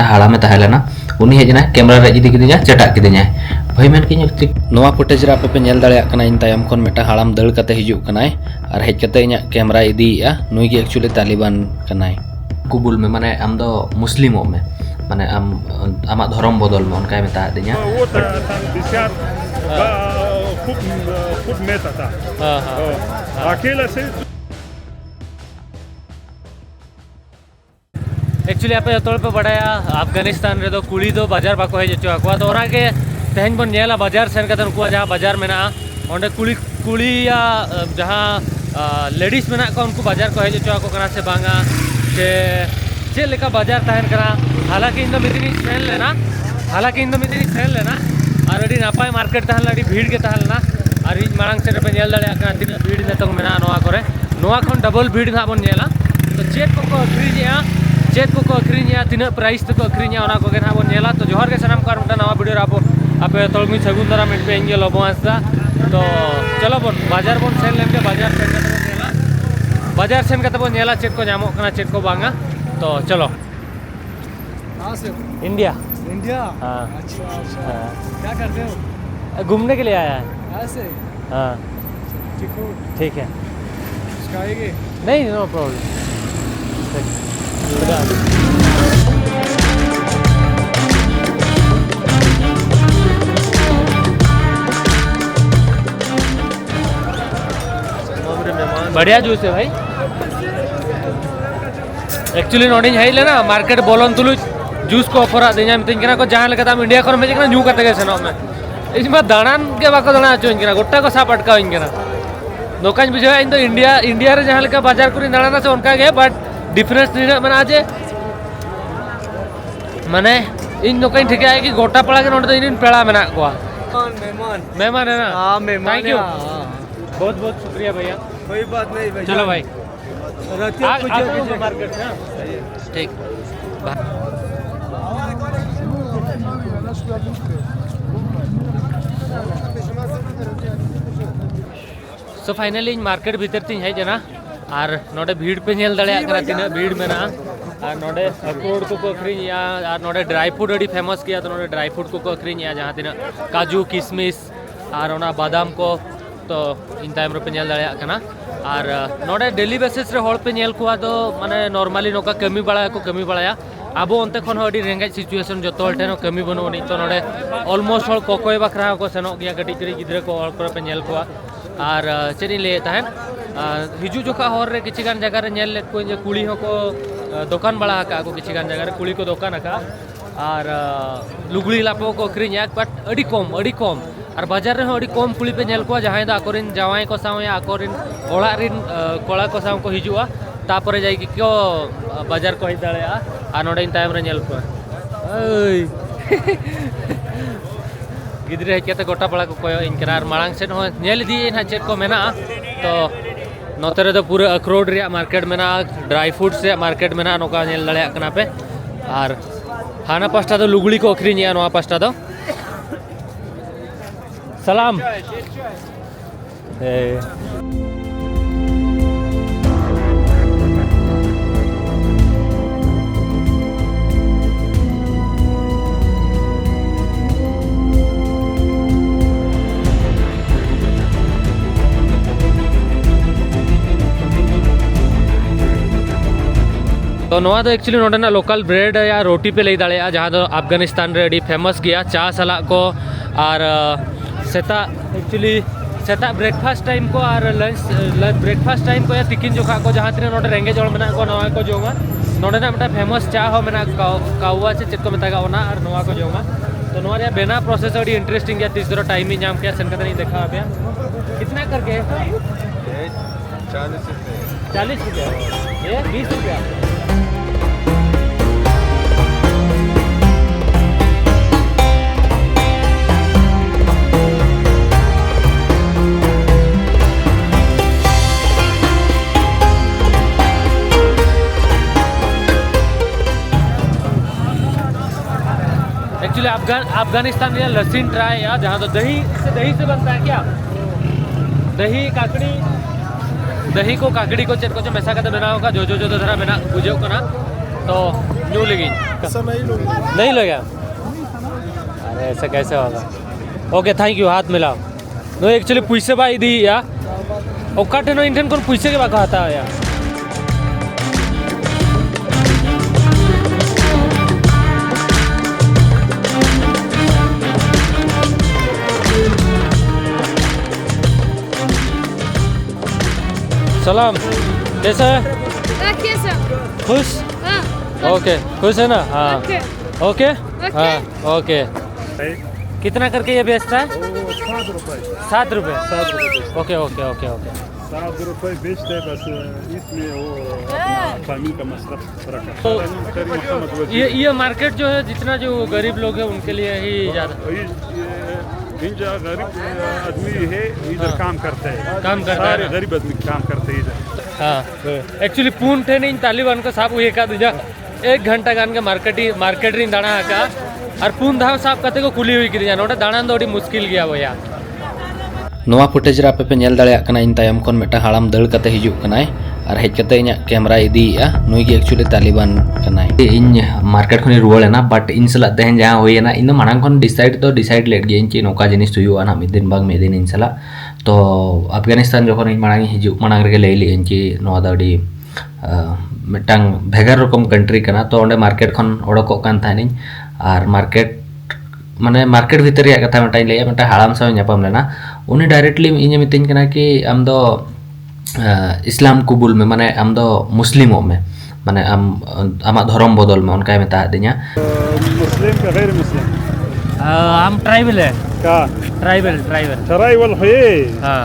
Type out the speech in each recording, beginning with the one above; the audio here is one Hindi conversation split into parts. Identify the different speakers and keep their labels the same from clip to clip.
Speaker 1: हाड़ा में तहलेना उनी हेजना कैमरा रे इदी किदिया चटा किदिया भाई मेन कि नोआ फुटेज रे आपे पे नेल दाड़े कना इन तायम खन मेटा हाड़ाम दड़ कते हिजु कनाय और हेज कते इना कैमरा इदीया नुई के एक्चुअली तालिबान कनाय कुबुल में माने आम दो मुस्लिमो में माने आम आमा धर्म बदल में उनका मेता दिया
Speaker 2: खूब नेता था अकेला से
Speaker 3: एक्चुअली आप तौर पे बढ़ाया अफगानिस्तान रे कुड़ी दो बाजार बाको हेज चुका तो ओना के तेहन बन नेला बाजार सेन कते उनको जहां बाजार मेना ओंडे कुड़ी या जहां लेडीज मेना को उनको बाजार को हेज चुका को कना से बांगा से चे लेका बाजार तहन करा हालांकि इन दो मितनी सेल लेना और अड़ी नापाय मार्केट तहन अड़ी भीड़ के तहन ना और इन मांग से पे नेल दड़े कना तीन भीड़ नेतंग मेना नोआ करे नोआ खन डबल भीड़ ना बन नेला तो चेक को अखरीनिया चेक को अखरीनिया तीन प्राइस तक अखरीनिया ओना को गेना बन नेला तो जोहर के सनम कार मटा नवा वीडियो आपो आपे तलमी सगुन दरा मिट पे इंगे लबो आस्ता तो चलो बन बाजार बन सेल लेके बाजार सेन कते बन नेला बाजार सेन कते बन नेला चेक को नामो कना चेक को बांगा तो चलो
Speaker 4: कहाँ से
Speaker 3: इंडिया
Speaker 4: इंडिया
Speaker 3: हाँ
Speaker 4: अच्छा अच्छा
Speaker 3: हाँ।
Speaker 4: क्या करते हो
Speaker 3: घूमने के लिए आया है
Speaker 4: ऐसे
Speaker 3: हाँ
Speaker 4: ठीक हो
Speaker 3: ठीक है
Speaker 4: सिखाएंगे
Speaker 3: नहीं नो प्रॉब्लम बढ़िया जूस है भाई एक्चुअली नोडिंग है लेना मार्केट बोलन तुलु जूस को ऑफर देना मितिन केना को जहां लेका इंडिया कोन में जेकना न्यू करते गए सेनो में इसमें दाणान के बाको दाणा चोइन केना गोटा को साप अटका इन केना नोकान बुझा इन तो इंडिया रे जहां लेका बाजार कुरी दाणा से उनका के बट डिफरेंस नहीं मना आज माने इन नोकान ठीक है कि गोटा पड़ा के नोट इन पेड़ा मेना को मेहमान है ना
Speaker 4: हाँ मेहमान
Speaker 3: थैंक यू
Speaker 4: हाँ।
Speaker 3: बहुत बहुत शुक्रिया भैया
Speaker 4: कोई बात नहीं भाई
Speaker 3: चलो भाई
Speaker 4: मार्केट
Speaker 3: हाँ? ठीक सो फाइनली मार्केट भीतर तीन है जना और नोडे भीड़ पे नेल दड़े करा तीन भीड़ में ना और नोडे अखरोट को अखरीनिया और नोडे ड्राई फ्रूट अड़ी फेमस किया तो नोडे ड्राई फ्रूट को अखरीनिया जहाँ तीन काजू किशमिश और ओना बादाम को तो इन टाइम रे पे नेल दड़े कना और नोडे डेली बेसिस रे होड़ पे नेल को तो माने नॉर्मली नोका कमी बड़ाया अब अंते खन अड़ी रेंगेज सिचुएशन जो हर ठेन कमी बनू नहीं तो नोडे ऑलमोस्ट हर कोकोय बखरा को सेनो गया कटी करी गिद्रे को हर पर पे नेल को और चेनी ले तहन हिजू जोखा हर रे किछि गान जगह रे नेल ले को जे कुड़ी हो को दुकान बड़ा का को किछि गान जगह रे कुड़ी को दुकान का और लुगड़ी लापो को अखरीनिया बट अड़ी कम और बाजार रे अड़ी कम कुड़ी पे नेल को जहां दा अकोरिन जावाई को साव या अकोरिन ओड़ा रिन कोड़ा को साव को हिजुआ तापरे जाई कि क्यों बाजार को हिदाले आ नोडे इन टाइम रे नेल को ओय गिद्रे हेकते गोटा पड़ा को कोयो इनकरार मांग से हो नेल दी ना चेक को मेना तो नोते रे तो पूरे अखरोट रे मार्केट मेना ड्राई फ्रूट्स रे मार्केट मेना नोका नेल दड़े कना पे और हाना पास्ता तो लुगड़ी को अखरीनिया नोआ पास्ता तो सलाम तो नोआ तो एक्चुअली नोडना लोकल ब्रेड या रोटी पे ले दाड़े जहाँ तो अफगानिस्तान रे अड़ी फेमस गया चा सला को और सेता एक्चुअली सेता ब्रेकफास्ट टाइम को और लंच ब्रेकफास्ट टाइम को या तिकिन जोखा को जहाँ तीन नोडे रेंगे जड़ मेना को नोआ को जोमा नोडे ना मटा फेमस चा हो मेना काउवा से चेक को मेता ओना और नोआ को जोमा तो नोआ रे बेना प्रोसेस अड़ी इंटरेस्टिंग गया 30 टाइम ही नाम क्या सेन कते नहीं देखा अबे कितना करके 40 रुपया ये 20 रुपया एक्चुअली अफगानिस्तान में लहसुन ट्राई है जहाँ तो दही से बनता है क्या दही को काकड़ी को चेक को मेसा करते बना होगा जो धरा बना बुझे को ना तो न्यू लगी इसका
Speaker 4: ऐसा नहीं लूँगा
Speaker 3: नहीं लगा? अरे ऐसा कैसे होगा? ओके थैंक यू हाथ मिलाओ नो एक्चुअली पुइसे बा इदी या ओकाटे नो इंडियन कोन पुइसे के बाका आता या सलाम कैसा है?
Speaker 5: कैसा?
Speaker 3: खुश?
Speaker 5: हाँ,
Speaker 3: ओके खुश है ना? हाँ
Speaker 5: ओके।
Speaker 3: Okay
Speaker 5: okay.
Speaker 3: हाँ ओके कितना करके ये बेचता है?
Speaker 2: वो 7 रुपए
Speaker 3: 7 रुपये
Speaker 2: 7 रुपए
Speaker 3: ओके ओके ओके ओके
Speaker 2: 7 रुपए बेचते हैं बस इसमें वो अपना पानी का मसरफ रखा
Speaker 3: तो
Speaker 2: तो
Speaker 3: ये मार्केट जो है जितना जो गरीब लोग हैं उनके लिए ही ज़्यादा
Speaker 2: जो गरीब आदमी है इधर
Speaker 3: हाँ।
Speaker 2: काम करते हैं
Speaker 3: काम करता है
Speaker 2: सारे
Speaker 3: ना?
Speaker 2: गरीब आदमी काम करते हैं इधर
Speaker 3: हाँ एक्चुअली पून थे नहीं तालिबान को साहब ये का दूजा 1 घंटा गान के मार्केट री दाना का और पून धाव साहब कहते को खुली हुई की नोटे दाना दो मुश्किल गया वो यार
Speaker 1: नोआ फुटेज रे आपे नेल दाड़े कना इन तायम कोन मेटा हाड़ाम दड़ कते हिजुक कनाय और हेज कते इᱧ कैमरा इदीया नुई गे एक्चुअली तालिबान कनाय इन मार्केट खनि रुवालेना बट इन सला तेहन जहां होयना इन मांग खन डिसाइड लेट गे इनची नोका जिनिस हुआ ना मिद दिन बाग मिद दिन इन सला तो अफगानिस्तान जखन इन मांग हिजुक मांग रे लई ली इनची नो दाडी मिटांग भेगर रकम कंट्री कना तो ओंडे मार्केट खन ओडको कान थानिन और मार्केट माने मार्केट भीतर या कथा मिटाई लैया मिटा हाड़ाम साव ᱧᱟᱯᱟᱢ लेना उनी डायरेक्टली इन मितिन कना कि आम दो इस्लाम कबूल में माने आम दो मुस्लिमों में माने आम आमा धर्म बदल में उनका मेता दिया
Speaker 2: मुस्लिम का गैर मुस्लिम
Speaker 3: हम ट्राइबल है
Speaker 2: का
Speaker 3: ट्राइबल
Speaker 2: ट्राइबल है
Speaker 3: हाँ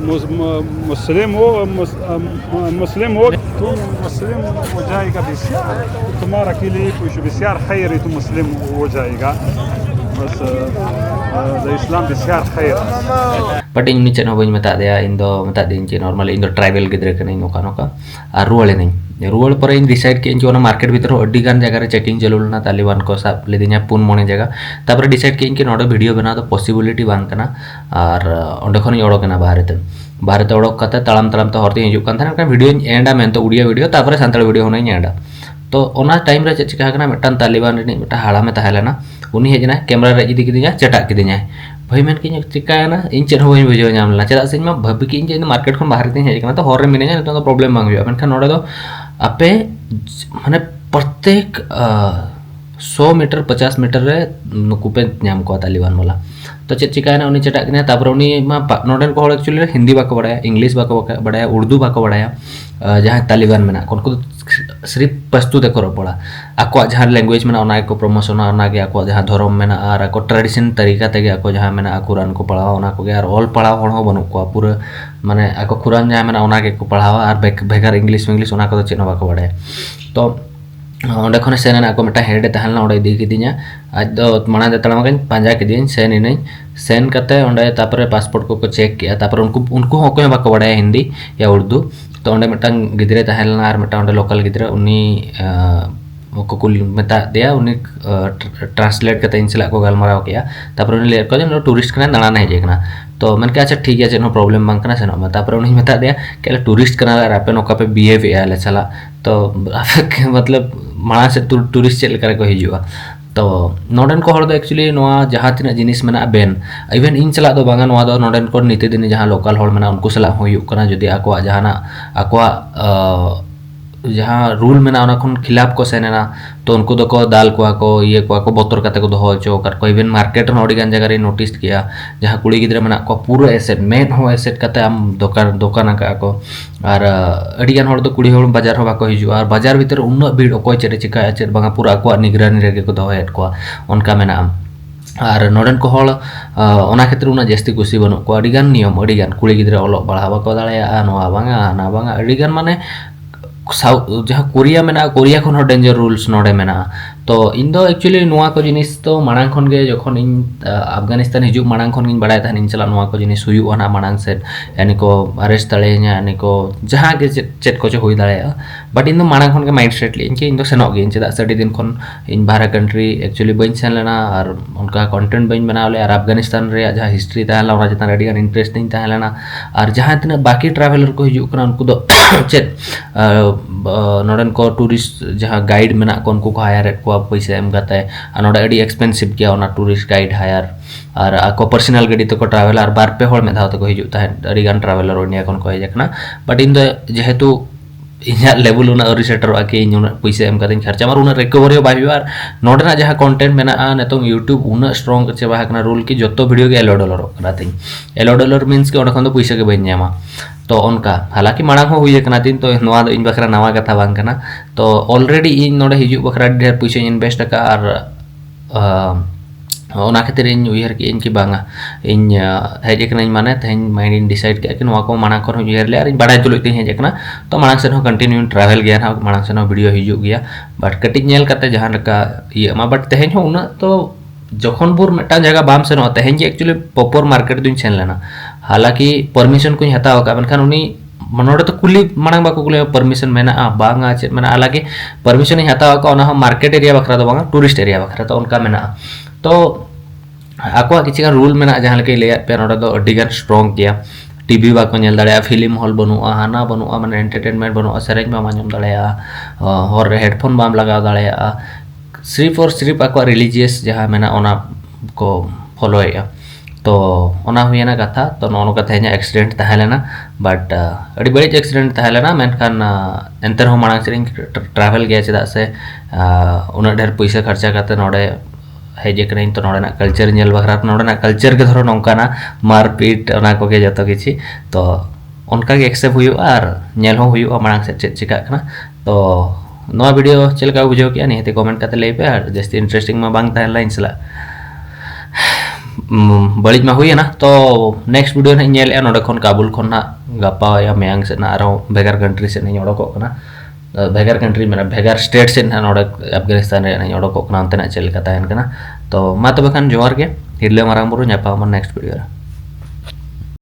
Speaker 2: मुस्लिम हो तुम मुस्लिम हो जाएगा बिस्यार तुम्हारा के लिए कुछ बिस्यार खैर है तुम मुस्लिम हो जाएगा बस इस्लाम बिस्यार खैर
Speaker 1: बट इन नीचे हो बी मेता दिया इन दो मेता दिन चे नॉर्मल इन दो ट्राइबल गिद्रे कने नोका नोका और रुवाले नहीं रुवाल पर इन डिसाइड के इन मार्केट भीतर अड्डी गान जगह रे चेकिंग चलुलना तालिबान को साब लेदिना पुन मोने जगह तापर डिसाइड के इनके नोडो वीडियो बना तो पॉसिबिलिटी बांग कना और ओंडे खन ओडोकना बाहर ते ओडोक कते तालाम तो हरते हिजुक कान थाना वीडियो एंडा मेन तो उड़िया वीडियो तापर सानताल वीडियो होना एंडा तो ओना टाइम रे चिका कना मिटान तालिबान रे मिटा हाड़ा में ताहेलेना उनी हेजना कैमरा रे इदी किदिया चटा किदिया भाई मेन कि चिकाना इन चेन हो बुझे नामला चेदा से मा भाबी कि इन मार्केट खन बाहर दिन हेजना तो हर रे मिने तो प्रॉब्लम बांग हुआ मेनखान नोडे दो आपे माने प्रत्येक 100 मीटर 50 मीटर रे नुकुपे नाम को तालिबान वाला तो चेक चिकाना उनी चटा किने तापर उनी मा नोडेन को एक्चुअली हिंदी बाको बड़ाया इंग्लिश बाको बड़ाया उर्दू बाको बड़ाया जहां तालिबान में उनको सिर्फ पस्तु देखो रोपड़ा आको जहां लैंग्वेज में ओना को प्रमोशन ओना के आको जहां धर्म में और आको ट्रेडिशन तरीका तेगे आको जहां में कुरान को पढ़ावा ओना को और ऑल पढ़ावा होण हो बनु को पूरा माने आको कुरान जहां में ओना के को पढ़ावा और भेगर इंग्लिश ओना को चेनो बाको बड़ाया तो ओंडे खन सेन को मिटा हेड तहलना ओंडे इदी किदिया आज दो माना दे तळमा कन पांजा किदिन सेन इनई सेन कते ओंडे तापर पासपोर्ट को चेक किया तापर उनको होको बाको बड़ाया हिंदी या उर्दू तो ओंडे मिटांग गिद्रे तहलना और मिटा ओंडे लोकल गिद्रे उनी को कुल मेता दिया उनी ट्रांसलेट कते इन सला को गलमाराव किया तापर उनी ले को जे टूरिस्ट कना दाना हेजे कना तो मन के अच्छा ठीक है नो प्रॉब्लम बांग कना सेनो तापर उनी मेता दिया के टूरिस्ट कना रापे नोका पे बिहेव याले चला तो मतलब माना से टूरिस्ट चल कर को हिजुआ तो नोडेन को हर दो एक्चुअली नोआ जहां तिना जिनिस मेना बेन इवन इन चला दो बांगा नोआ दो नोडेन को नीति दिन जहां लोकल हॉल मेना उनको सला हुई कना जदी आको जहाना आको जहाँ रूल में ना खिलाफ को सेना तो उनको तो को दाल को ये को बतर कते को दोहो चो कर को इवन मार्केट नोडी गान जगह रे नोटिस किया जहाँ कुड़ी गिद्रा में को पूरा एसेट मेन हो एसेट कते आम दुकान का को और अड़ी गान हर तो कुड़ी हर बाजार हो बाको हिजु और बाजार भीतर उन्ना भीड़ ओको चेरे चिका चेर बांगा पूरा को निगरानी रे को दोहो को उनका मेना और नोडेन को हल ओना क्षेत्र उना जास्ती कुसी बनु को अड़ी गान नियम अड़ी गान कुड़ी गिद्रा ओलो बढ़ावा को दाड़या नोआ बांगा ना बांगा अड़ी गान माने जहाँ कोरिया में कोरिया खन डेंजर रूल्स नोडे में तो इन दो एक्चुअली नुआ को जिनिस तो मांग खन गे जखन इन अफगानिस्तान हिजु मांग खन गिन बड़ाय थान इन चला नुआ को जिनिस हुई ना मांग से यानी को अरेस्ट दाड़ेया यानी को जहाँ के चेट को हुई दाड़ेया बट इन दो मांग खन के माइंड सेट ली इन दो सेनो गे चेदा से दिन खन इन बाहर कंट्री एक्चुअली बन सेन लेना और उनका कंटेंट बन बनाव ले और अफगानिस्तान रे जहाँ हिस्ट्री तहला ओना जतन रेडी इंटरेस्टिंग तहलेना और जहाँ तना बाकी ट्रैवलर को हिजु कना उनको दो चेट नोडन को टूरिस्ट जहाँ गाइड मेना को उनको हायर एड को पैसा एम करता है और नोडे अड़ी एक्सपेंसिव किया ना टूरिस्ट गाइड हायर और आको पर्सनल गाड़ी तो को ट्रैवलर बार पे होल में धाव तो हिजुता है अड़ी गान ट्रैवलर उनिया को हेजना बट इन जेहेतु इन लेवल उना अरी सेटर आके इन उना पैसा एम करते खर्चा मार उना रिकवरी बाय और नोडना जहाँ कंटेंट मेना नेतो यूट्यूब उना स्ट्रॉन्ग चे बाहकना रूल की जो वीडियो के $11 करा तीन $11 मीन्स के ओडा खन पैसा के बन जामा तो उनका हालांकि मांग हो हुई कना दिन तो नवा दो इन बखरा नवा कथा बांग कना तो ऑलरेडी इन नोडे हिजु बखरा ढेर पैसा इन्वेस्ट का और ओना खातिर इन उयहर की इनकी बांगा इन हेजकना माने तेन माइंड इन डिसाइड के कि नवा को मांग को उयहर ले और बाडा चलो ते हेजकना तो मांग से कंटिन्यू ट्रैवल गया ना मांग से वीडियो हिजु गया बट कटिंग नेल करते जहां लका ये मा बट तेन हो उना तो जखनपुर मेटा जगह बाम से तेन जे एक्चुअली पॉपर मार्केट दुन सेन लेना हालांकि परमिशन को हताव का मनखान उनी मनोड़े तो कुली मांग बाको कुली परमिशन मेना बांगा चे मेना हालांकि परमिशन हताव का ओना मार्केट एरिया बखरा तो बांगा टूरिस्ट एरिया बखरा तो उनका मेना तो आको किसी रूल मेना जहाँ लेके ले पे नोड़े तो अडिगान स्ट्रॉन्ग किया टीवी बाको नेल दाड़े फिल्म हॉल बनुआ हाना बनुआ माने एंटरटेनमेंट बनुआ सेरेंज बाम आंजम दाड़े और हेडफोन बाम लगाव दाड़े सिर्फ और सिर्फ आको रिलीजियस जहाँ मेना ओना को फॉलोएगा तो ओना हुईना कथा तो नो कथा एक्सीडेंट तहलेना बट अड़ी बड़ी एक्सीडेंट तहलेना मेनखान एंतर हो मांग से ट्रैवल गया चेदा से उना ढेर पैसा खर्चा करते नोड़े हेजकना तो नोड़े कल्चर नेल बखरा नोड़े कल्चर के धरो नौकाना मारपीट ओना को के जतो किछि तो उनका के एक्सेप्ट हुआ और नेल हो हुआ मांग से चेक चिका करना तो नवा वीडियो चलका बुझो किया निहते कमेंट करते लई पे और जस्ट इंटरेस्टिंग में बांग तहला इनसला बड़ी में हुई ना तो नेक्स्ट वीडियो ना नेल नोडे खन काबुल खन ना गपा या मयांग से ना आरो भेगार कंट्री से नहीं ओडोक ना भेगार कंट्री में भेगार स्टेट से ना नोडे अफगानिस्तान रे नहीं ओडोक ना अंते ना चलका तहन कना तो मा तबे खान जोहार के हिरले मारांग बुरु ᱧᱟᱯᱟᱢ नेक्स्ट वीडियो